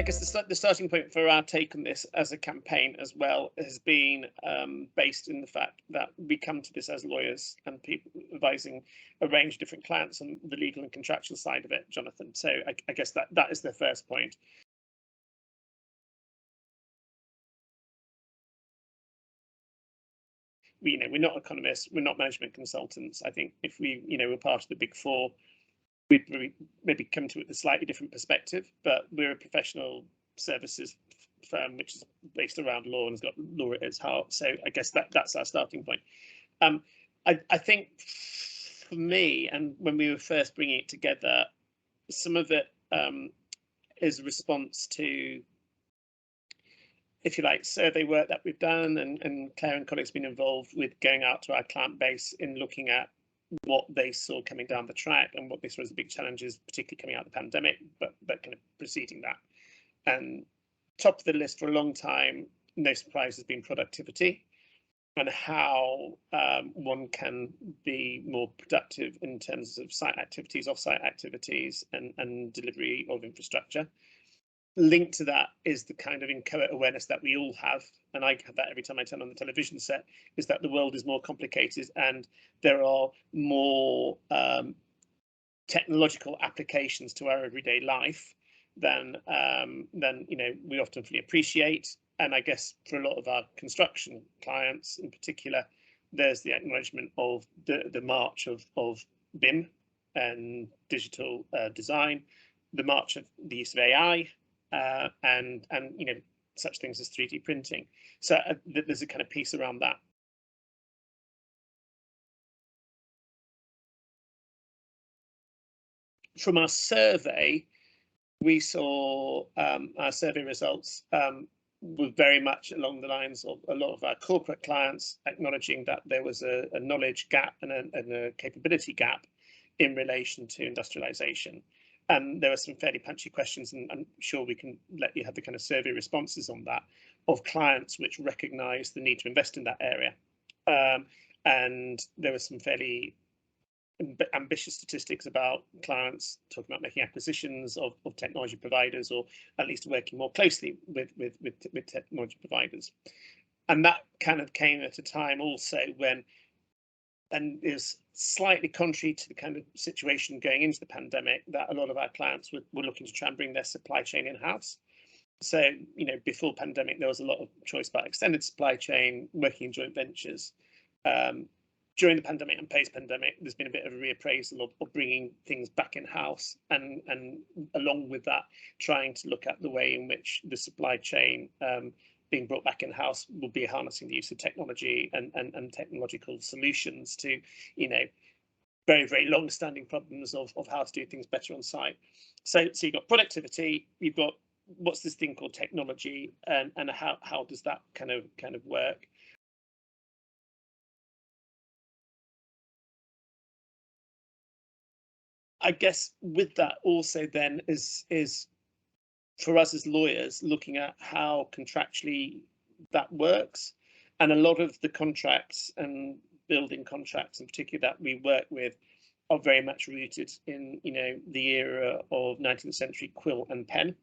guess the starting point for our take on this as a campaign as well has been based in the fact that we come to this as lawyers and people advising a range of different clients on the legal and contractual side of it, Jonathan. So I guess that is the first point. We're not economists, we're not management consultants. I think if we, were part of the big four, we'd maybe come to it with a slightly different perspective, but we're a professional services firm which is based around law and has got law at its heart. So I guess that's our starting point. I think for me, and when we were first bringing it together, some of it is a response to, if you like, survey work that we've done, and Claire and colleagues have been involved with going out to our client base in looking at what they saw coming down the track and what they saw as the big challenges, particularly coming out of the pandemic, but kind of preceding that. And top of the list for a long time, no surprise, has been productivity and how one can be more productive in terms of site activities, off-site activities, and delivery of infrastructure. Linked to that is the kind of inchoate awareness that we all have, and I have that every time I turn on the television set, is that the world is more complicated and there are more technological applications to our everyday life than we often fully appreciate. And I guess for a lot of our construction clients in particular, there's the acknowledgement of the march of BIM and digital design, the march of the use of AI, and such things as 3D printing. So there's a kind of piece around that. From our survey, we saw our survey results were very much along the lines of a lot of our corporate clients acknowledging that there was a knowledge gap and a capability gap in relation to industrialisation. And there were some fairly punchy questions, and I'm sure we can let you have the kind of survey responses on that, of clients which recognise the need to invest in that area. And there were some fairly ambitious statistics about clients talking about making acquisitions of technology providers, or at least working more closely with technology providers. And that kind of came at a time also when, and is slightly contrary to the kind of situation going into the pandemic, that a lot of our clients were looking to try and bring their supply chain in-house. So, before pandemic, there was a lot of choice about extended supply chain, working in joint ventures. During the pandemic and post-pandemic, there's been a bit of a reappraisal of bringing things back in-house, and along with that, trying to look at the way in which the supply chain being brought back in-house will be harnessing the use of technology and technological solutions to, very, very long-standing problems of how to do things better on site. So you've got productivity, you've got what's this thing called technology, and how does that kind of work? I guess with that also then is for us as lawyers looking at how contractually that works. And a lot of the contracts and building contracts in particular that we work with are very much rooted in the era of 19th century quill and pen.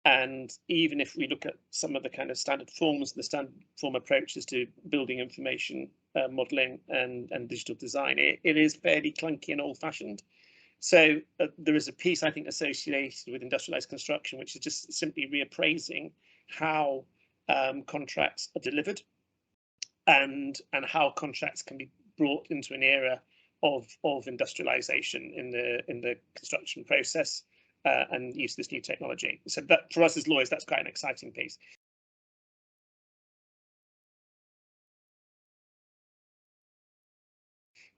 And even if we look at some of the kind of standard forms, the standard form approaches to building information modelling and digital design, it is fairly clunky and old-fashioned. So there is a piece, I think, associated with industrialised construction, which is just simply reappraising how contracts are delivered and how contracts can be brought into an era of industrialisation in the construction process and use this new technology. So that, for us as lawyers, that's quite an exciting piece.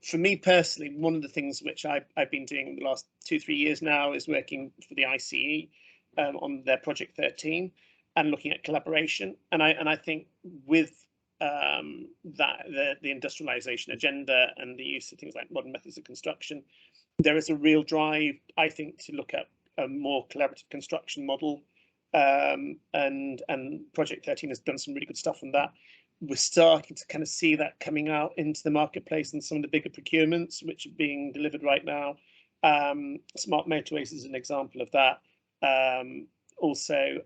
For me personally, one of the things which I've been doing in the last 2-3 years now is working for the ICE on their Project 13 and looking at collaboration. And I think with that, the industrialisation agenda and the use of things like modern methods of construction, there is a real drive, I think, to look at a more collaborative construction model. And Project 13 has done some really good stuff on that. We're starting to kind of see that coming out into the marketplace and some of the bigger procurements which are being delivered right now. Smart motorways is an example of that. also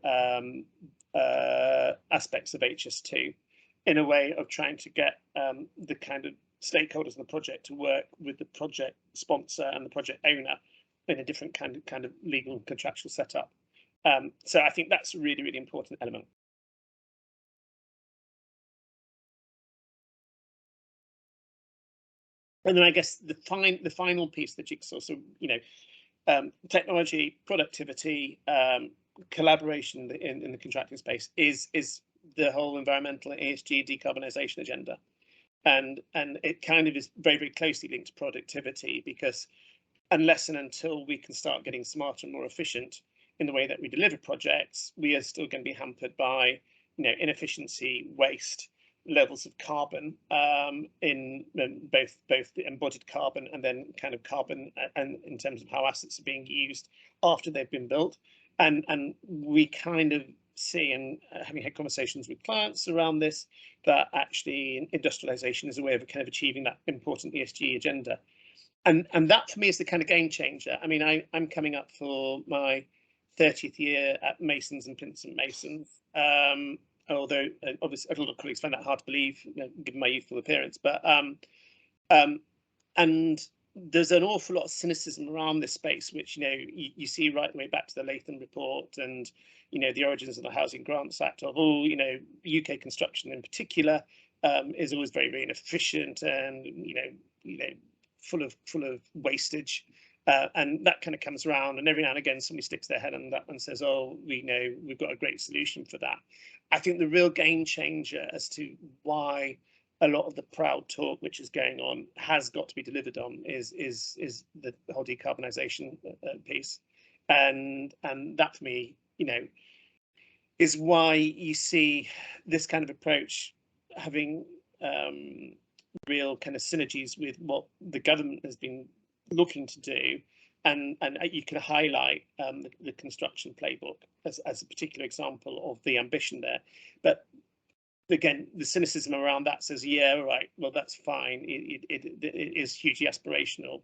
aspects of HS2 in a way of trying to get the kind of stakeholders in the project to work with the project sponsor and the project owner in a different kind of legal and contractual setup. So I think that's a really, really important element. And then I guess the final piece of the jigsaw, so technology, productivity, collaboration in the contracting space is the whole environmental ESG decarbonisation agenda, and it kind of is very, very closely linked to productivity, because unless and until we can start getting smarter and more efficient in the way that we deliver projects, we are still going to be hampered by inefficiency, waste, levels of carbon in both the embodied carbon and then kind of carbon and in terms of how assets are being used after they've been built. And we kind of see, and having had conversations with clients around this, that actually industrialization is a way of kind of achieving that important ESG agenda. And that for me is the kind of game changer. I mean, I'm coming up for my 30th year at Masons and Pinsent Masons. Although obviously a lot of colleagues find that hard to believe, given my youthful appearance, but and there's an awful lot of cynicism around this space, which you see right the way back to the Latham report and the origins of the Housing Grants Act of UK construction in particular is always very, very inefficient and full of wastage. And that kind of comes around, and every now and again somebody sticks their head on that and says, oh, we've got a great solution for that. I think the real game changer as to why a lot of the proud talk which is going on has got to be delivered on is the whole decarbonisation piece, and that for me is why you see this kind of approach having real kind of synergies with what the government has been looking to do, and you can highlight the construction playbook as a particular example of the ambition there. But again, the cynicism around that says, yeah, right, well, that's fine. It is hugely aspirational,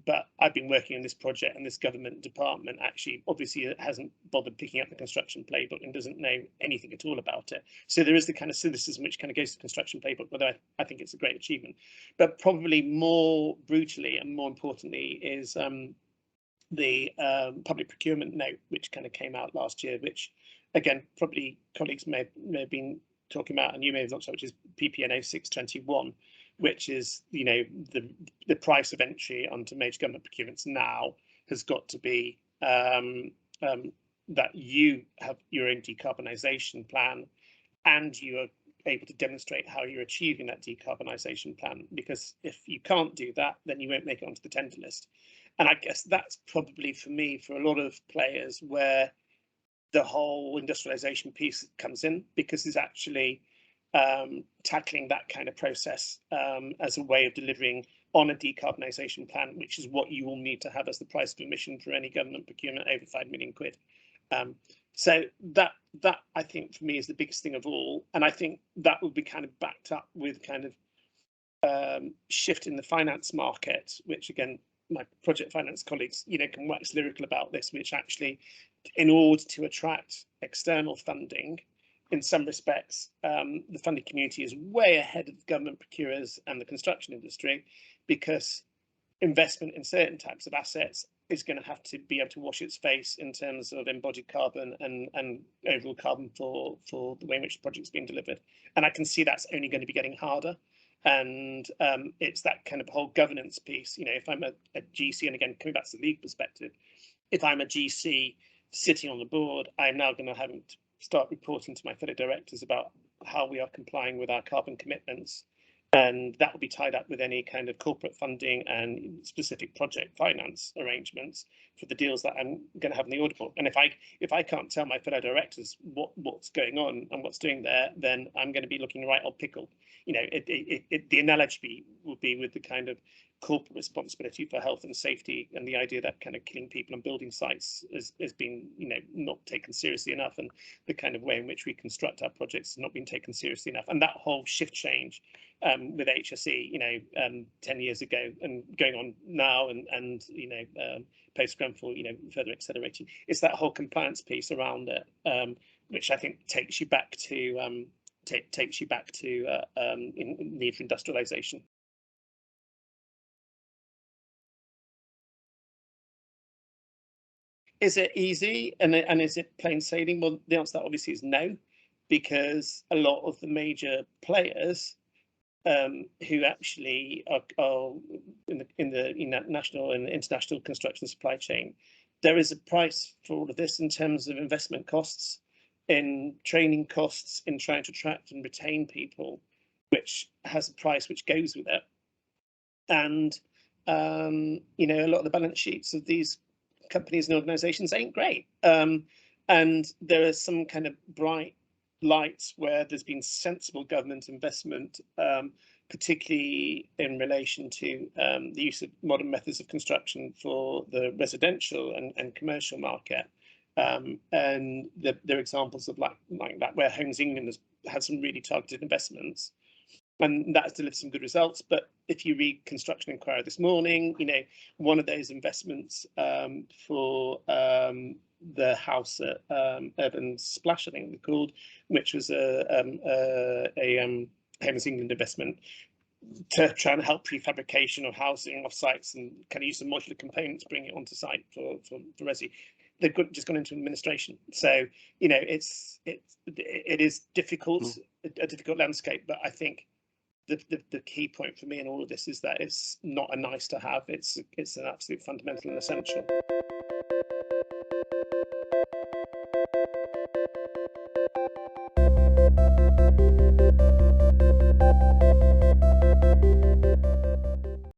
but I've been working on this project, and this government department actually obviously hasn't bothered picking up the construction playbook and doesn't know anything at all about it. So there is the kind of cynicism which kind of goes to the construction playbook, whether I think it's a great achievement. But probably more brutally and more importantly is the public procurement note, which kind of came out last year, which again, probably colleagues may have been talking about, and you may have looked at, which is PPNO 621, which is the price of entry onto major government procurements now has got to be that you have your own decarbonisation plan, and you are able to demonstrate how you're achieving that decarbonisation plan. Because if you can't do that, then you won't make it onto the tender list. And I guess that's probably for me, for a lot of players, where the whole industrialisation piece comes in, because it's actually tackling that kind of process as a way of delivering on a decarbonisation plan, which is what you will need to have as the price of admission for any government procurement over £5 million. So that I think for me is the biggest thing of all, and I think that will be kind of backed up with kind of shift in the finance market, which again, my project finance colleagues can wax lyrical about this, which actually, in order to attract external funding, in some respects, the funding community is way ahead of government procurers and the construction industry, because investment in certain types of assets is going to have to be able to wash its face in terms of embodied carbon and overall carbon for the way in which the project's being delivered. And I can see that's only going to be getting harder. And it's that kind of whole governance piece. If I'm a GC, and again, coming back to the legal perspective, if I'm a GC sitting on the board, I'm now going to have to start reporting to my fellow directors about how we are complying with our carbon commitments. And that will be tied up with any kind of corporate funding and specific project finance arrangements for the deals that I'm going to have in the order book. And if I can't tell my fellow directors what's going on and what's doing there, then I'm going to be looking right old pickle. The analogy would be with the kind of corporate responsibility for health and safety, and the idea that kind of killing people on building sites has been, not taken seriously enough, and the kind of way in which we construct our projects has not been taken seriously enough. And that whole shift change with HSE, 10 years ago and going on now, and post Grenfell, further accelerating. It's that whole compliance piece around it, which I think takes you back to need for industrialisation. Is it easy and is it plain sailing? Well, the answer to that obviously is no, because a lot of the major players who actually are in the national and international construction supply chain, there is a price for all of this in terms of investment costs, in training costs, in trying to attract and retain people, which has a price which goes with it. And a lot of the balance sheets of these companies and organizations ain't great. And there are some kind of bright lights where there's been sensible government investment, particularly in relation to the use of modern methods of construction for the residential and commercial market. And there are examples of like that, where Homes England has had some really targeted investments, and that's delivered some good results. But if you read Construction Inquirer this morning, one of those investments for the house at Urban Splash, I think they're called, which was a Homes England investment to try and help prefabrication of housing off sites and kind of use some modular components, bring it onto site for resi. They've just gone into administration. So it is difficult, a difficult landscape. But I think the key point for me in all of this is that it's not a nice to have. It's an absolute fundamental and essential.